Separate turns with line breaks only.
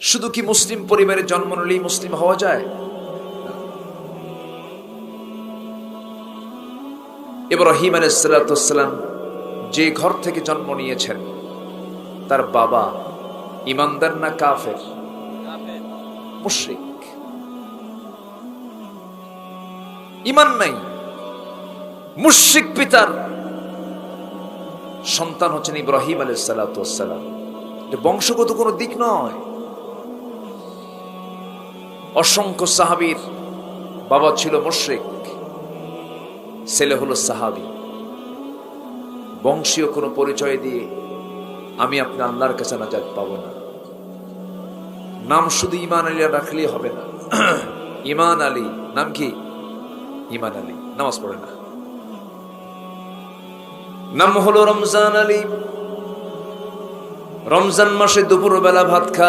শুধু কি মুসলিম পরিবারে জন্ম নিলেই মুসলিম হওয়া যায়? ইব্রাহিম আলাইহিস সালাম যে ঘর থেকে জন্ম নিয়েছেন, তার বাবা ইমানদার না কাফের? মুশরিক, ইমান নাই। মুশরিক পিতার সন্তান হচ্ছেন ইব্রাহিম আলাইহিস সালাম। এটা বংশগত কোনো দিক নয়। অসংখ্য সাহাবীর বাবা ছিল মুশরিক, ছেলে হলো সাহাবী। বংশীয় কোনো পরিচয় দিয়ে আমি আপনি আল্লাহর কাছে নাজাত পাবো না। নাম শুধু ঈমান আলী রাখলেই হবে না। ঈমান আলী, নাম কি? ঈমান আলী, নামাজ পড়ে না। নাম হলো রমজান আলী। রমজান মাসে দুপুর বেলা ভাত খায়।